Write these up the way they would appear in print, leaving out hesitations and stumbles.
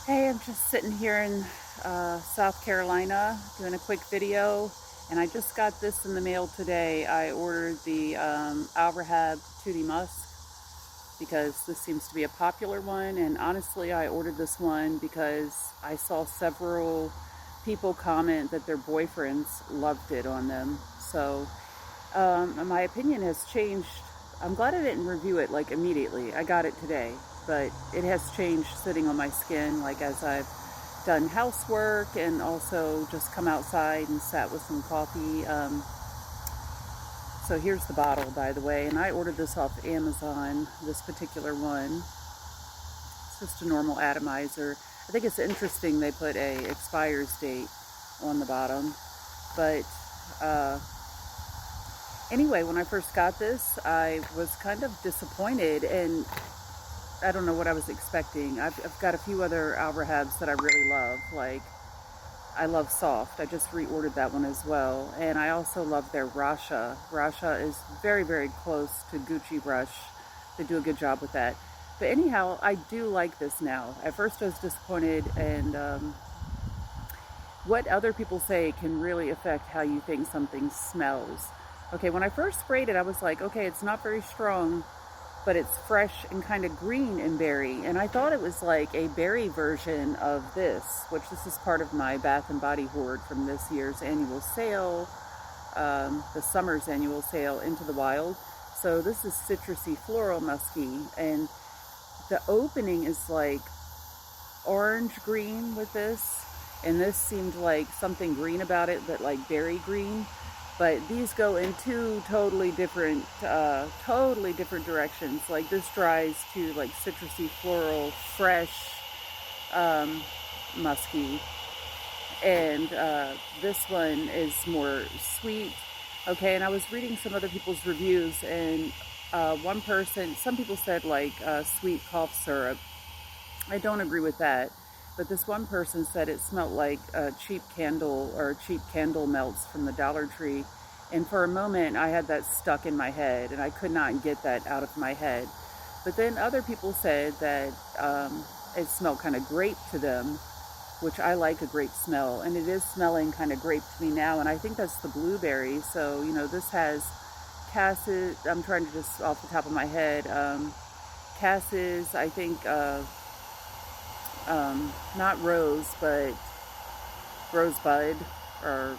Hey, I'm just sitting here in South Carolina doing a quick video, and I just got this in the mail today. I ordered the Rehab Tooty Musk because this seems to be a popular one, and honestly, I ordered this one because I saw several people comment that their boyfriends loved it on them. So my opinion has changed. I'm glad I didn't review it like immediately. I got it today, but it has changed sitting on my skin like as I've done housework and also just come outside and sat with some coffee. So here's the bottle, by the way, and I ordered this off Amazon, this particular one. It's just a normal atomizer. I think it's interesting they put a expires date on the bottom, but uh, anyway, when I first got this, I was kind of disappointed, and I don't know what I was expecting. I've got a few other Alrahabs that I really love. Like, I love Soft. I just reordered that one as well. And I also love their Rasha. Rasha is very, very close to Gucci Brush. They do a good job with that. But anyhow, I do like this now. At first I was disappointed, and what other people say can really affect how you think something smells. Okay, when I first sprayed it, I was like, okay, it's not very strong, but it's fresh and kind of green and berry. And I thought it was like a berry version of this, which this is part of my Bath and Body hoard from this year's annual sale, the summer's annual sale, Into the Wild. So this is citrusy floral musky, and the opening is like orange green with this, and this seemed like something green about it, but like berry green. But these go in two totally different directions. Like this dries to like citrusy, floral, fresh, um, musky, and this one is more sweet. Okay, and I was reading some other people's reviews, and some people said like sweet cough syrup. I don't agree with that. But this one person said it smelled like cheap candle melts from the Dollar Tree. And for a moment, I had that stuck in my head, and I could not get that out of my head. But then other people said that it smelled kind of grape to them, which I like a grape smell. And it is smelling kind of grape to me now. And I think that's the blueberry. So, this has cassis. I'm trying to just off the top of my head. Cassis, I think. Not rose, but rosebud, or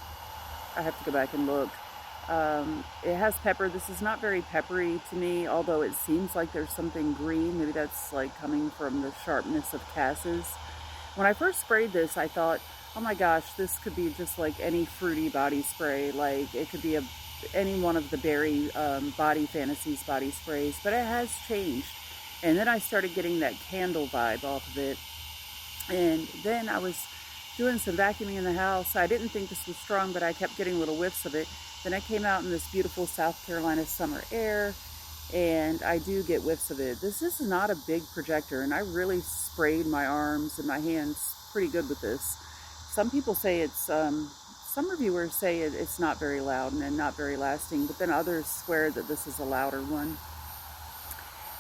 I have to go back and look. It has pepper. This is not very peppery to me, although it seems like there's something green. Maybe that's like coming from the sharpness of cassis. When I first sprayed this, I thought, oh my gosh, this could be just like any fruity body spray. Like it could be any one of the berry Body Fantasies body sprays, but it has changed. And then I started getting that candle vibe off of it. And then I was doing some vacuuming in the house. I didn't think this was strong, but I kept getting little whiffs of it. Then I came out in this beautiful South Carolina summer air, and I do get whiffs of it. This is not a big projector, and I really sprayed my arms and my hands pretty good with this. Some people say some reviewers say it's not very loud and not very lasting, but then others swear that this is a louder one.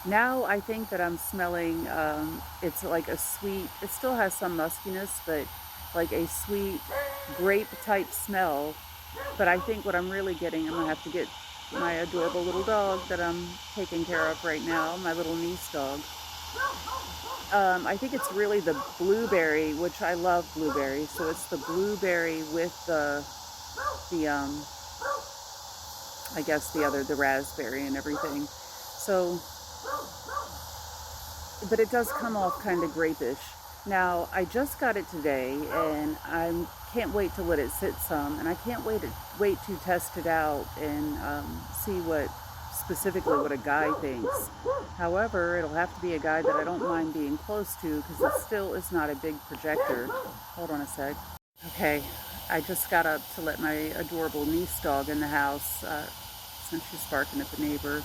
Now I think that I'm smelling, it's like a sweet, it still has some muskiness, but like a sweet grape type smell. But I think what I'm really getting, I'm gonna have to get my adorable little dog that I'm taking care of right now, my little niece dog. I think it's really the blueberry, which I love blueberry. So it's the blueberry with the I guess the raspberry and everything. So, but it does come off kind of grapish. Now, I just got it today, and I can't wait to let it sit some, and I can't wait to test it out and see specifically what a guy thinks. However, it'll have to be a guy that I don't mind being close to, because it still is not a big projector. Hold on a sec. Okay, I just got up to let my adorable niece dog in the house since she's barking at the neighbor,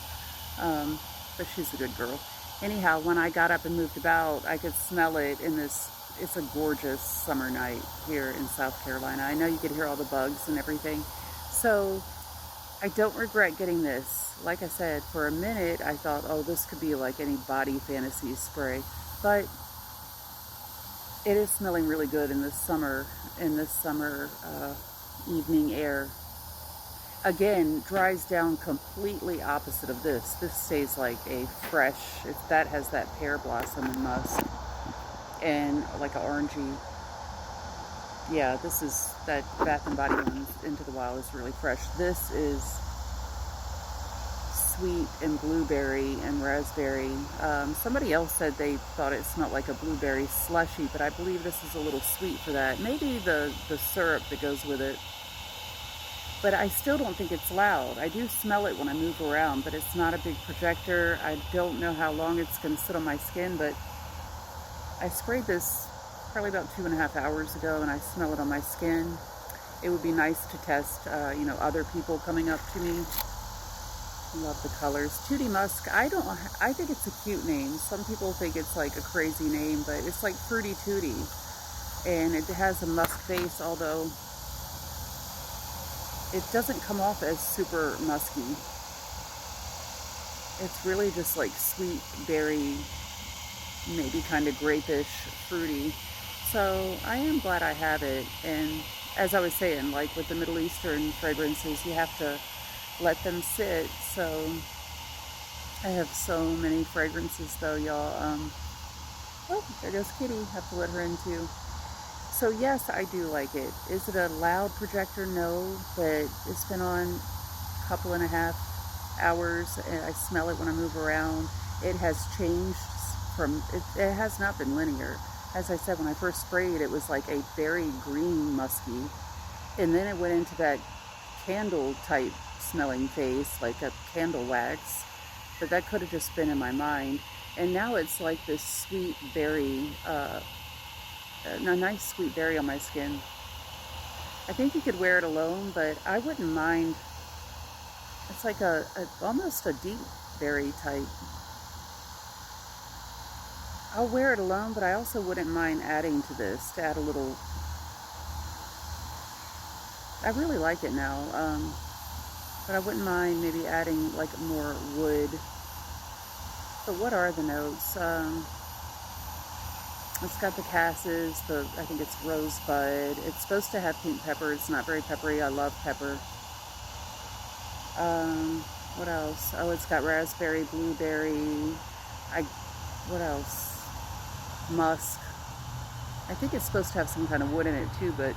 but she's a good girl. Anyhow, when I got up and moved about, I could smell it in this. It's a gorgeous summer night here in South Carolina. I know you could hear all the bugs and everything. So I don't regret getting this. Like I said, for a minute, I thought, oh, this could be like any Body Fantasy spray. But It is smelling really good in this summer evening air. Again, dries down completely opposite of this. This stays like a fresh, that has that pear blossom and musk and like an orangey. Yeah, this is that Bath and Body one, Into the Wild, is really fresh. This is sweet and blueberry and raspberry. Somebody else said they thought it smelled like a blueberry slushy, but I believe this is a little sweet for that. Maybe the syrup that goes with it. But I still don't think it's loud. I do smell it when I move around, but it's not a big projector. I don't know how long it's going to sit on my skin, but I sprayed this probably about 2.5 hours ago, and I smell it on my skin. It would be nice to test, other people coming up to me. Love the colors. Tooty Musk, I think it's a cute name. Some people think it's like a crazy name, but it's like Fruity Tooty. And it has a musk base, although it doesn't come off as super musky. It's really just like sweet berry, maybe kind of grapish, fruity. So I am glad I have it. And as I was saying, like with the Middle Eastern fragrances, you have to let them sit. So I have so many fragrances though, y'all. Oh, there goes Kitty. Have to let her in too. So yes, I do like it. Is it a loud projector? No, but it's been on a couple and a half hours, and I smell it when I move around. It has changed from, it has not been linear. As I said, when I first sprayed, it was like a berry green musky, and then it went into that candle type smelling face, like a candle wax, but that could have just been in my mind. And now it's like this sweet berry, a nice sweet berry on my skin. I think you could wear it alone, but I wouldn't mind. It's like almost a deep berry type. I'll wear it alone, but I also wouldn't mind adding to this, to add a little. I really like it now, but I wouldn't mind maybe adding like more wood. But what are the notes? It's got the cassis, I think it's rosebud. It's supposed to have pink pepper. It's not very peppery. I love pepper. What else? Oh, it's got raspberry, blueberry. What else? Musk. I think it's supposed to have some kind of wood in it too, but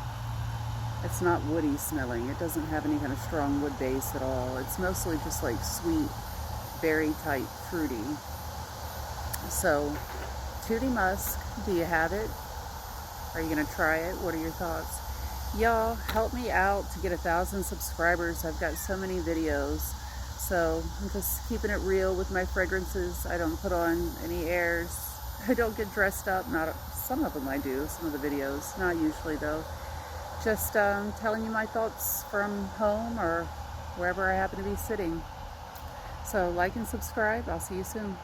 it's not woody smelling. It doesn't have any kind of strong wood base at all. It's mostly just like sweet, berry type fruity. So, Tooty Musk, do you have it? Are you gonna try it? What are your thoughts? Y'all, help me out to get 1,000 subscribers. I've got so many videos. So I'm just keeping it real with my fragrances. I don't put on any airs. I don't get dressed up. Some of them I do, some of the videos. Not usually though. Just telling you my thoughts from home or wherever I happen to be sitting. So like and subscribe. I'll see you soon.